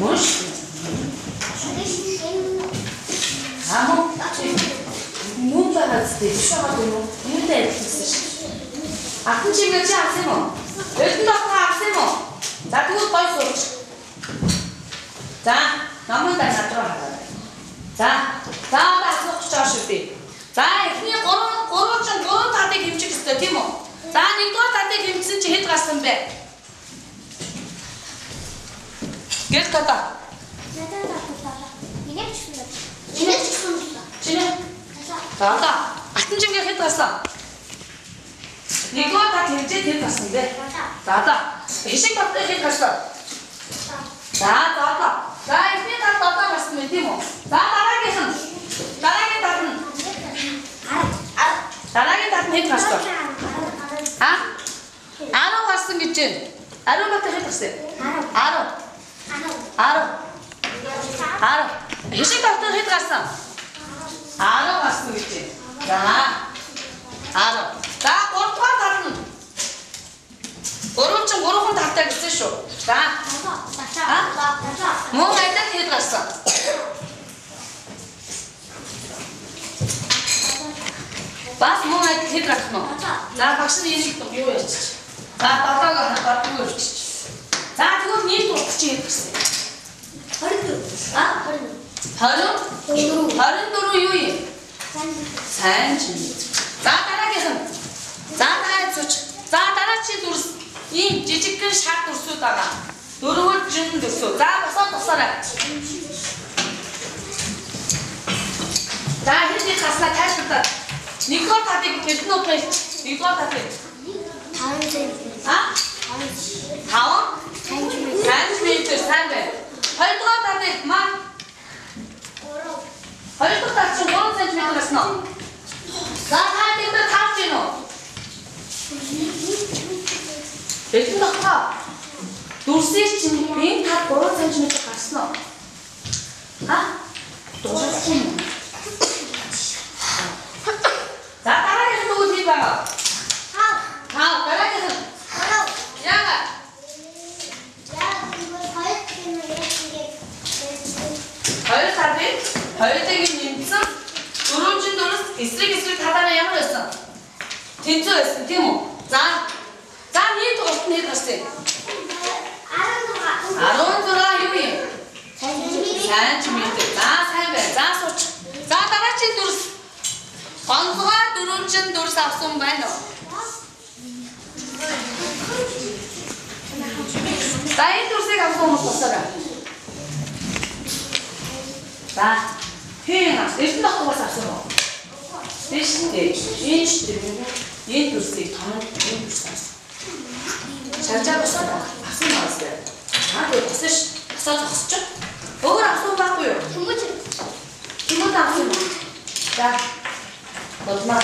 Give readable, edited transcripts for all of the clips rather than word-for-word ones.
뭐지? 아무 뭔가 같이 쉬어가지고 일대 했었어. 아픈 친구지 않으면 열두 다 않으면 자 그거 벌써 자 남은 날 나더라. 자 나 수업 때. 자 그냥 걸어 다들 김치 있어 팀어. 자 이거 다들 김치 해 갔으면 돼. 길 갔다. 나다. 아침 저녁 해 갔어. 이거 다 김치 해 갔는데. 나다. 회식 갔다 해 갔어. 나다. 나 이제 다 나다 갔으면 팀어. 나 나라게 다른 해 갔어. 아? 알아 왔은 게지. 알아부터 해 갔어. 알아. 회식 갔다 해 갔어. 알아 왔은 게지. 자, 알아. 자, 어떤 다른 오른쪽 오른쪽 다 쓰쇼. 자, 뭐 말다 해 갔어. Bas 뭐 말다 해 갔어. 자, 박수 이리 또 요했지. 자, 따다가 하나 보여주지. 자, 그거 니도 같이 했어. 바른 도로 요이. 산지. 자, 따라게선. 자, 따라치 두르스. 이 지직근 샷 두르스다가 도로를 준 두르스. 자, 써라. 자, 현재 가스나 탈수다. 니꺼 다들 계속 높여. 니꺼 다들. 아? 다원? 산지메이트 산배. 헐거 다들 그만. 헐거 다들 좀 어느 센티미터 갔어? 나 할때부터 다시 너. 내 가. 놀세신 다 어느 센티미터 갔어? 아? 놀세신. 자, 따라해서 또 어디 봐. 따라해서. 야가. 벌떼기 님씀 도로준 도로 이슬기슬 다다나 야물었어. 진짜였어. 데모. 자, 니도 어떤 일 갔어? 아론도라 유이. 산지미트. 자, 살배. 자, 소치. 자, 따라치 도르스. 건소가 도로준 도르스 앞선 바이너. 자, 이 도르스에 감동 못했어라. 자, 회행아, 내 신박도 가서 앞서고. 내 신대, 얘 시대, 얘 도르스에 가면 얘 도르스 갔어. 잘 잡았어? 앞서 나왔어요. 아, 그 써서 갔었죠? 먹을 앞서 봤고요. 김부터 앞서 봐. 자, 너도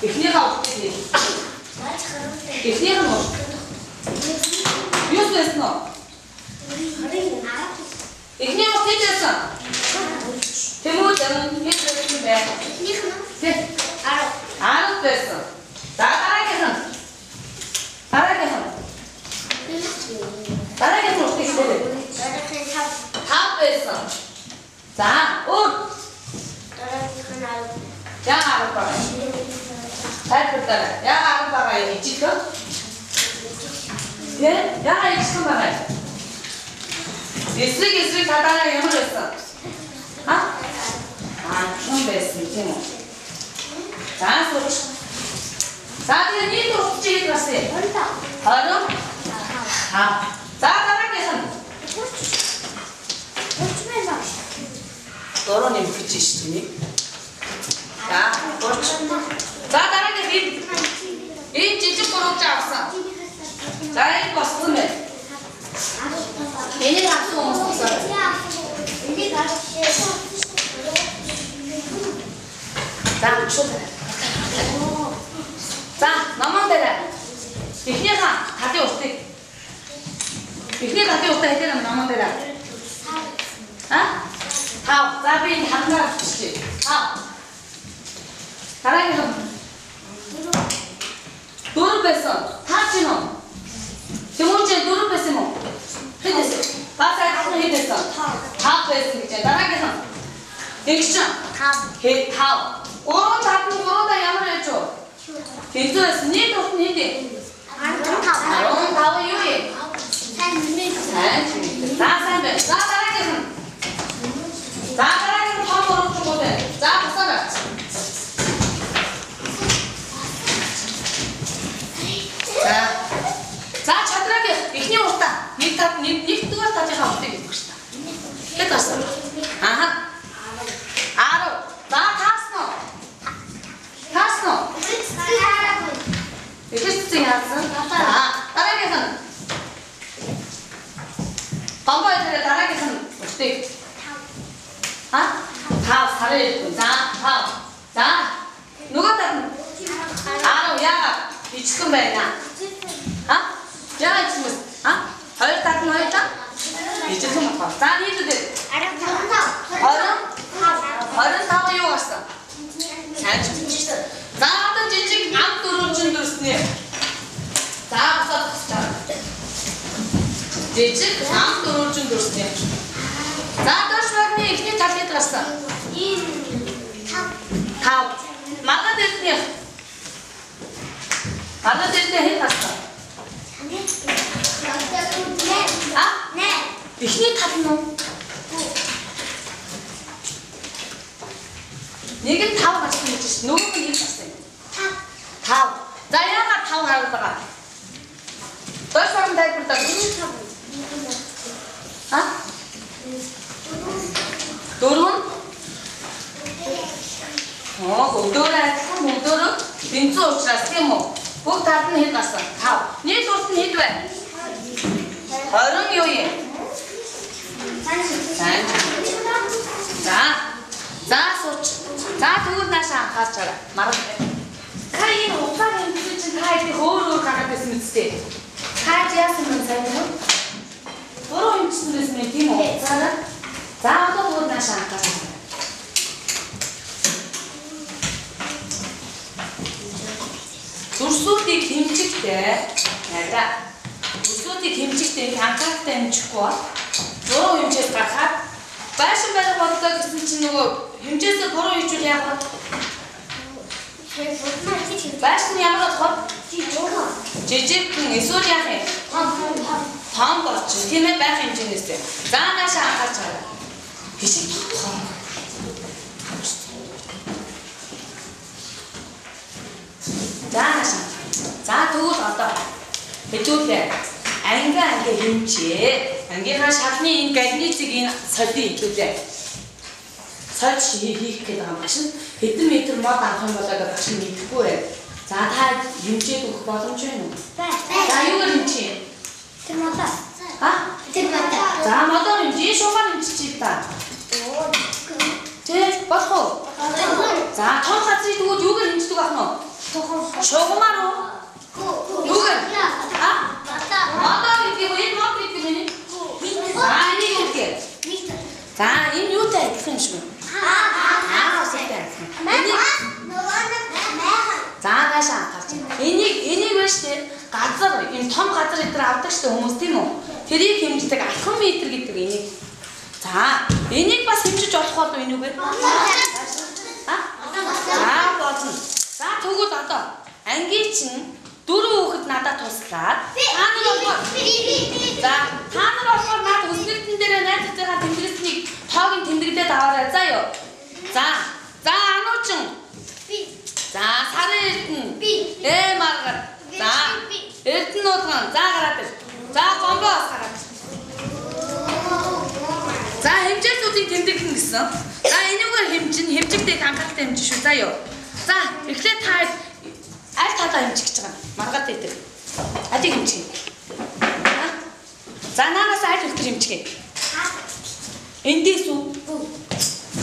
이χν이가 어떻게 돼? 이χν이가 뭐? 미역도 했어, 너? 이χν이가 어떻게 됐어? 대모자는 해주는데. 네. 알았어, 됐어. 따라게선. 따라게선 어떻게 시대? 다 됐어. 자, 옷. 야, 알아봐. 잘 붙더라. 야, 알아봐가 이 지켜. 예? 야, 이 지켜 봐가. 이슬 다다나 해버렸어. 좀 됐으면 뭐. 자, 소치. 자, 니도 어떻게 갔어요? 바로? 자, 따라게선. 너로님 붙이시더니. 자, 그렇지. 자, 따라게 이 찌찌꼬록 잡았어. 자, 이 버스면. 얘네 같이 먹었어. 자, 추세. 자, 너만 대라. 이χν이가 다 떼었대. 이χν이가 떼었다 했더니 너만 대라. 아? 다음, 자빈 한가락 주시. 다음. 가라게서. 노를 뺐어. 다 치노. 저번주에 노를 뺐으면. 해댔어. 바사에 가서 해댔어. 5 байсан гэж байна. Дараагийнх нь. Тэгж чинь 5. 3 3 ямар яж вэ? Тэгээс нэг тусна хийдэ. 15 юу вэ? сайн. За сайн байна. За дараагийнх нь. За дараагийн нь том оруулах юм байна. За басаарай. За чадрагийн эхний уртаа нэг дэх татихаа уртыг хийх гэж та. Хэд гарсан? Аха. 10. За таасноо. Ихэнх яасан? Дараагийнх нь. Гомбой дээр дараагийнх нь уртыг. 5 сарын ирсэн. За 5. За нөгөө тал нь 10 яагаад ичгэн байна? Яагаад ичгэн бэ? Хоёр тал нь хоёр тал? Ичгэн байна. За нийтдээ 25 юу болсон? Сайн ч юм. За одоо жижиг ам дөрөвжин дүрснэ. За босоод тусчаа. Жижиг ам дөрөвжин дүрснэ. За доош багны эхний тал хэд гарсан? 5. Маргаад ирсэн. Маргаад ирсэн хэд гарсан? Эхний тал нь уу? Нэг нь 5 гарсан гэж байна. Нөгөө нь хэд гарсан? 5. За яагаад 5 гараад байгаа? Доош багны тайлбарлаа. Дөрөв. Өдөр бензин учраас тийм үү? Бүх талд нь хэд гарсан? 5. Нийт урт нь хэд вэ? 20 юу юм? За сууч. За тэгвэл наашаа анхаарч байгаа. Маргал. Та энэ уцаар хэмжиж чинь та их өөр гараад байсан үстэй. Та яасан юм сайн уу? Буруу хэмжсэн байсан юм тийм үү? За одоо тэгвэл наашаа анхаарч байгаа. Зүрсүүдийг хэмжихтэй. Зүрсүүдийг хэмжихтэй анхаарахтай хэмжихгүй бол буруу хэмжээс гарахад байшин барих бодлоо гэсэн чинь нөгөө хэмжээсээ буруу хийжүүл яах вэ? Байшин ямар болох вэ? Жижиг эсвэл яах юм? Том болчих. Тийм ээ байх хэмжээнээсээ. За наашаа анхаарч байгаа. Хишиг том. За тэгвэл одоо хэдүүлээ анги хэмжээ. Ангийнхаа шалны энэ галницыг энэ сольдын хэлүүлээ. Сольд хийх гэдэг юм байна. Хэдэн метр мод авах юм болоо гэж багш мэдэхгүй байна. За та хэмжээд өгөх боломж байна уу? За юугаар хэмжээ? Тэр модоо. Тэр модоо. За модоор хэмжээ шугаар хэмжиж та. Тэг болох уу? За том газрыг тэгвэл юугаар хэмждэг ах нь? Шугамаар уу? Юугаар? Модоо гэдэг нь энэ мод гэдэг нь. За энэ юу гэдэг? За энэ юутай адилхан юм шиг байна? Үсэгтэй. За наашаа анхаарч. Энийг байна шүү дээ. Газар энэ том газар дээр авдаг шүү дээ хүмүүс тийм үү? Тэрийг хэмждэг алхам метр гэдэг энийг. За энийг бас хэмжиж болох болов энэ үгээр? За болно. За тэгвэл одоо ангийн чинь 4 хүүхэд надад туслаад та нар болохоор над өснөлтөн дээр найз зайгаа тэмдэглэснийг тоогийн тэмдэглээд аваарай заа ёо. За ануучин. За сарын эрдэнэ. Маргар. За эрдэнэ уулган. За гараад ир. За гомбоос гараад. За хэмжээсүүдийг тэмдэглэн гэсэн. За энийгээр хэмжигдэх анхааралтай хэмжиж шүү заа ёо. За эхлээд та аль талаа хэмжих гэж байгаа. Маргаад дээр. Адиг хэмжих. За наагаас аль хэлтэр хэмжих. Эндээс үү?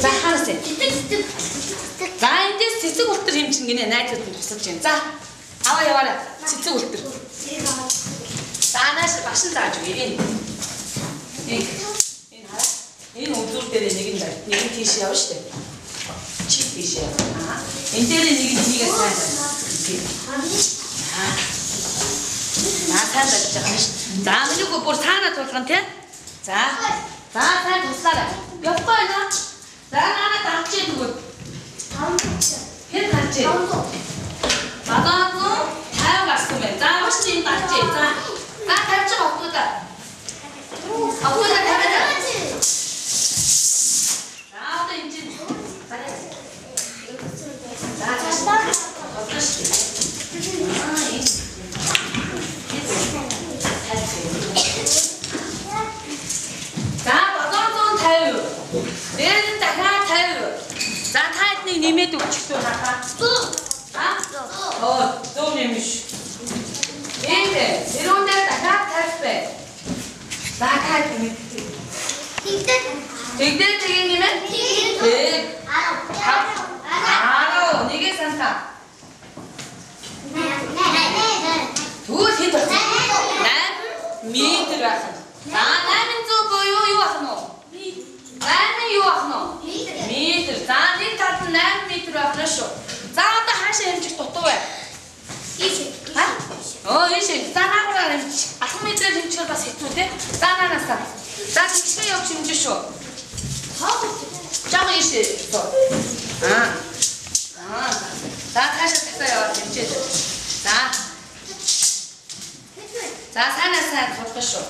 За ханаас ээ. За эндээс цэцэг үлтэр хэмжих гинэ найзууд нь тусалж байна. За аваа яваарай. Цэцэг үлтэр. За нааш башин зааж өгье. Энэ хараа. Энэ үзүүр дээр нэг нь байна. Нэг нь тийш явна шүү дээ. Чи тийш явна. Энэ дээр нэг нь энийг сайн байна. Наа сайн байж байгаа юм шүү. За минийгөө бүр цаанаа тулгана тий. За 자, 잘 뒀어라. 몇 번이나? 나 하나 닿지, 누구? 해 닿지? 맞아도 다요 갔으면. 자, 훨씬 닿지? 자, 나 닿지 없거든. 없거든, 닿거든. 자, 또 인지. 자, 다시. 자, 버섯은 타요. 내는 다가 타요. 자, 타이트닝 님의 독식도 하다. 좀 재밌어. 얘네, 이런 데 다가 탈 나 타이트닝. 딩들 딩님은? 네. 알아. 니게 산다. 두 힌트. 난 밑으로 왔어. 나는 저 보여 요 왔어 너. 나는 요 왔어 너. 밑으로. 자, 니 같은 난 밑으로 왔어. 자, 또 하시 음식 또 왜? 20. 아? 20. 짠하고 나는 아, 3m 김치를 다 세트인데 짠 하나 싸. 자, 김치 역시 음식 쇼. 짜고 20. 자, 다시 탔어요. 김치들. 자, 산에 덮었어. 자,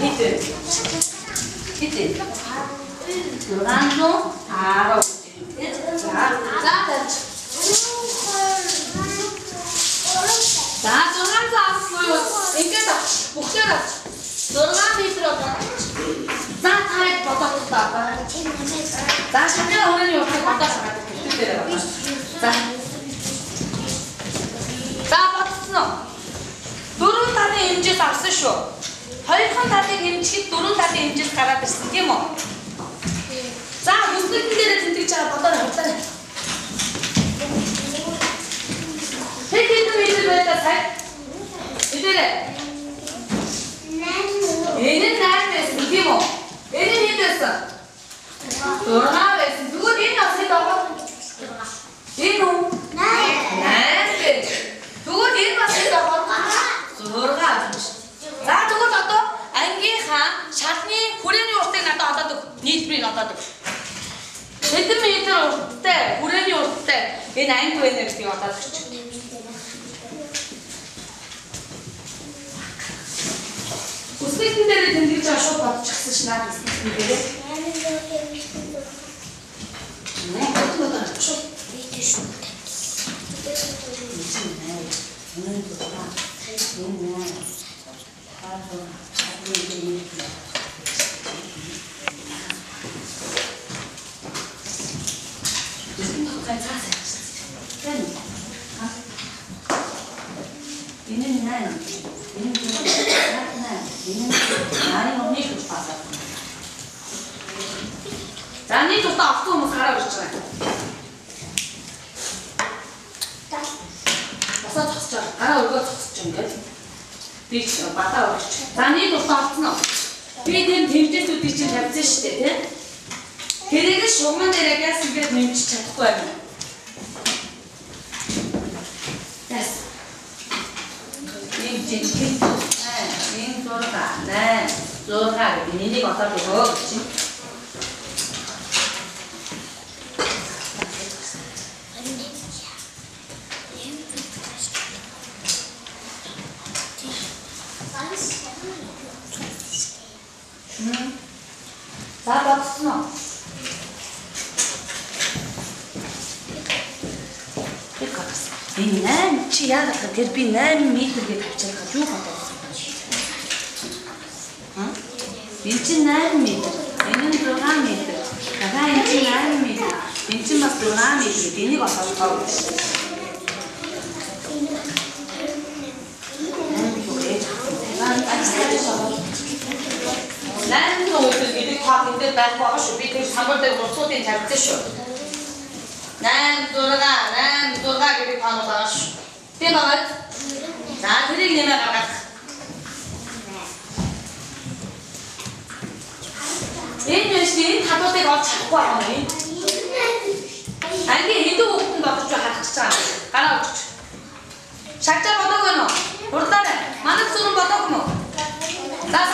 히트. 노란종, 알아. 자, 노란색 왔어요. 이게다, 목재다. 노란 히트로. 자, 타이 덮었다. 자, 신경 오늘 이렇게 덮었어. 자, 박수. 노른 다대 임지 잡수쇼. 헐큰 다대 김치 노른 다대 임지 갈아드시는 게 뭐? 자, 육수 킨데를 든들이처럼 받아라. 헤이트 미드로 했다 살. 이들에. 얘는 날 됐어. 이게 뭐? 얘는 힘들었어. 노른아 됐어. 누구 니는 어떻게 나와? 니노? 네. 누구 니는 어떻게 나와? 노른아. 자, 누구 줬어? 안기 가. 샤트니 고래니 올 때 나도 왔다도. 니스프리 나도. 제트미 올 때, 고래니 올 때, 얘 나인도 에너지 왔다. 우스베키들이 든들자 쇼파 착스시나 우스베키들이. 네, 어떤 거다 쇼. 이게 쇼. 괜찮네. 오늘도 봐. 얘는 생각까지 사세요. 얘는 나는 언니 좀 봤어. 나니 좀 딱 뭐 살아 그랬잖아요. 어서 쳤죠. 알아 얼굴 쳤죠. 뒤치 봤다 그랬죠. 나니 좀 땄어. 뒤에 댐지 뒤치 잡지 시대. 걔네가 쇼만 내려가 쓰게 댐지 잡고 가요. 됐어. 딩 돌아가. 네. 돌아가. 니네 갖다 줘. 그렇지? 자, 박수. بنام شي هذا خاطر بنام ميتر بتحبش الخجوفة ها بنتي نام ميتر بنتي نام ميتر كذا بنتي نام ميتر بنتي مسطولة ميتر بنتي بطل خالص 난 또 이렇게 과학인데 난 과학 쇼핑 3월 때부터 소된 잘 뜻이요. 난 돌아가 그리 방어다. 대박을. 자, 그리 내가 가. 얘는 다도 때가 자꾸 와요. 아니 얘도 없는 것도 좀 하자. 가라. 작자 받아거나. 그렇다네. 많은 수는 받아거나. 나